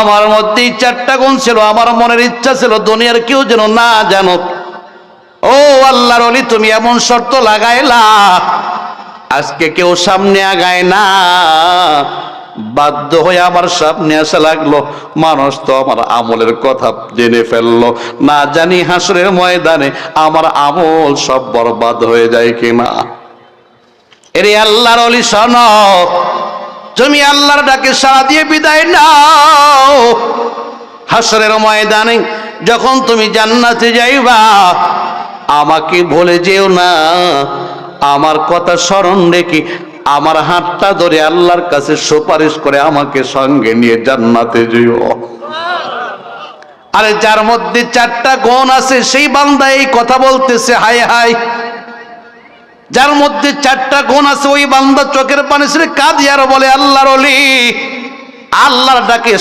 আমার মধ্যে চারটা গুণ ছিল, আমার মনের ইচ্ছা ছিল দুনিয়ার কেউ যেন না জানো। ও আল্লাহর ওলি, তুমি এমন শর্ত লাগাইলা আজকে কেউ সামনে আগায় না, বাধ্য হয়ে আমার সামনে আসা লাগলো। মানুষ তো আমার আমলের কথা জেনে ফেললো, না জানি হাসরের ময়দানে আমার আমল সব বরবাদ হয়ে যায় কিনা। এরে আল্লাহর ওলি শোনো, তুমি আল্লাহর ডাকে সাড়া দিয়ে বিদায় নাও। হাসরের ময়দানে যখন তুমি জান্নাতে যাইবা, আমাকে ভুলে যেও না, আমার কথা স্মরণ রেখে আমার হাতটা ধরে আল্লাহর কাছে সুপারিশ করে আমাকে সঙ্গে নিয়ে জান্নাতে যেও। আরে যার মধ্যে চারটা গুণ আছে সেই বান্দা এই কথা বলতেছে, হায় হায়। যার মধ্যে চারটা গুণ আছে ওই বান্দা চোখের পানি ছেড়ে কাঁদে আর বলে, আল্লাহর ওলি, আল্লাহর ডাকে